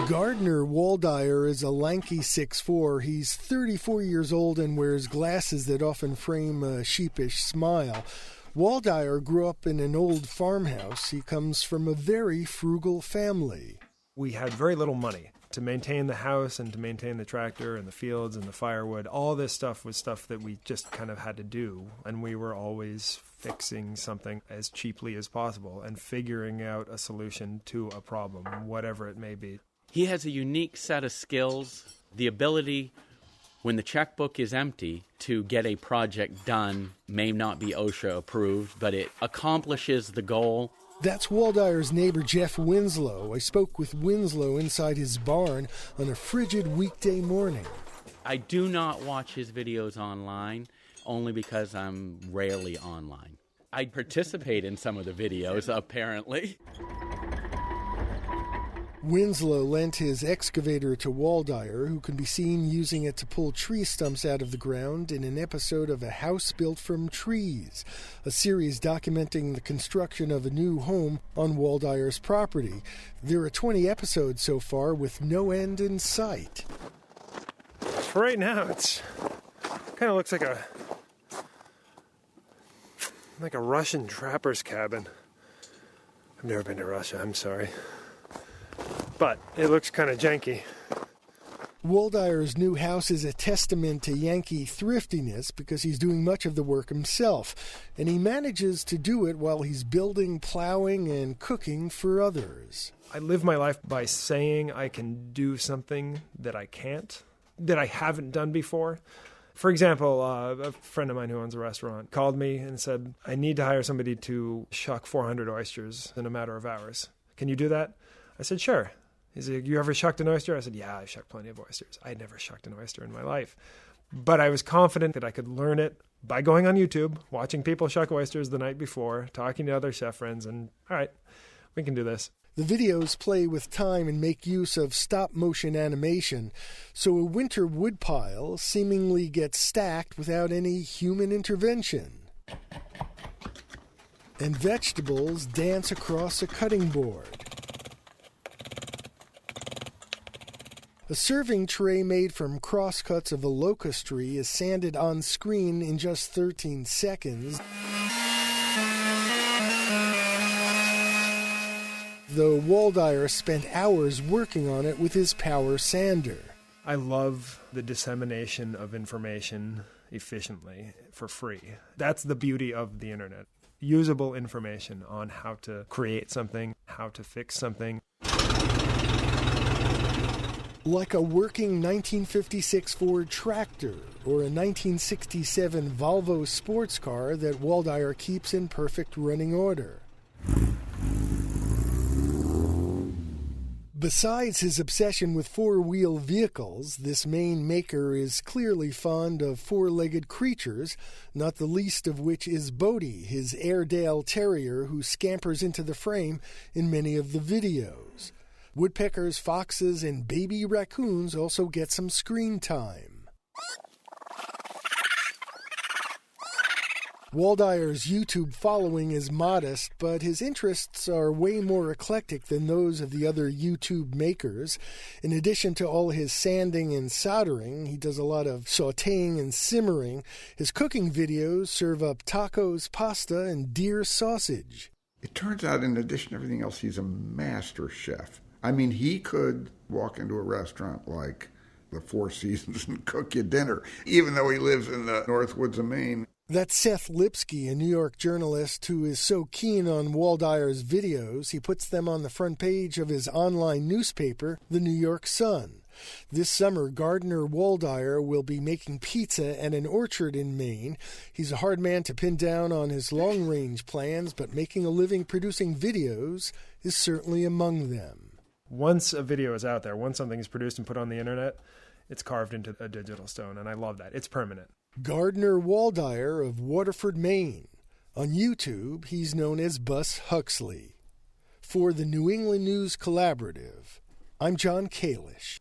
Gardner Waldeyer is a lanky 6'4". He's 34 years old and wears glasses that often frame a sheepish smile. Waldeyer grew up in an old farmhouse. He comes from a very frugal family. We had very little money to maintain the house and to maintain the tractor and the fields and the firewood. All this stuff was stuff that we just kind of had to do. And we were always fixing something as cheaply as possible and figuring out a solution to a problem, whatever it may be. He has a unique set of skills, the ability, when the checkbook is empty, to get a project done. May not be OSHA approved, but it accomplishes the goal. That's Waldeyer's neighbor, Jeff Winslow. I spoke with Winslow inside his barn on a frigid weekday morning. I do not watch his videos online, only because I'm rarely online. I participate in some of the videos, apparently. Winslow lent his excavator to Waldeyer, who can be seen using it to pull tree stumps out of the ground in an episode of A House Built from Trees, a series documenting the construction of a new home on Waldeyer's property. There are 20 episodes so far with no end in sight. For right now, it's kind of looks like a Russian trapper's cabin. I've never been to Russia, I'm sorry. But it looks kind of janky. Waldeyer's new house is a testament to Yankee thriftiness because he's doing much of the work himself, and he manages to do it while he's building, plowing, and cooking for others. I live my life by saying I can do something that I can't, that I haven't done before. For example, a friend of mine who owns a restaurant called me and said, I need to hire somebody to shuck 400 oysters in a matter of hours. Can you do that? I said, sure. He said, you ever shucked an oyster? I said, yeah, I've shucked plenty of oysters. I had never shucked an oyster in my life. But I was confident that I could learn it by going on YouTube, watching people shuck oysters the night before, talking to other chef friends, and all right, we can do this. The videos play with time and make use of stop-motion animation, so a winter woodpile seemingly gets stacked without any human intervention. And vegetables dance across a cutting board. A serving tray made from crosscuts of a locust tree is sanded on screen in just 13 seconds. Though Waldeyer spent hours working on it with his power sander. I love the dissemination of information efficiently for free. That's the beauty of the internet. Usable information on how to create something, how to fix something. Like a working 1956 Ford tractor or a 1967 Volvo sports car that Waldeyer keeps in perfect running order. Besides his obsession with four-wheel vehicles, this Maine maker is clearly fond of four-legged creatures, not the least of which is Bodie, his Airedale Terrier who scampers into the frame in many of the videos. Woodpeckers, foxes, and baby raccoons also get some screen time. Waldeyer's YouTube following is modest, but his interests are way more eclectic than those of the other YouTube makers. In addition to all his sanding and soldering, he does a lot of sautéing and simmering. His cooking videos serve up tacos, pasta, and deer sausage. It turns out, in addition to everything else, he's a master chef. I mean, he could walk into a restaurant like the Four Seasons and cook you dinner, even though he lives in the Northwoods of Maine. That's Seth Lipsky, a New York journalist who is so keen on Waldeyer's videos, he puts them on the front page of his online newspaper, The New York Sun. This summer, Gardner Waldeyer will be making pizza at an orchard in Maine. He's a hard man to pin down on his long-range plans, but making a living producing videos is certainly among them. Once a video is out there, once something is produced and put on the internet, it's carved into a digital stone, and I love that. It's permanent. Gardner Waldeyer of Waterford, Maine. On YouTube, he's known as Bus Huxley. For the New England News Collaborative, I'm John Kalish.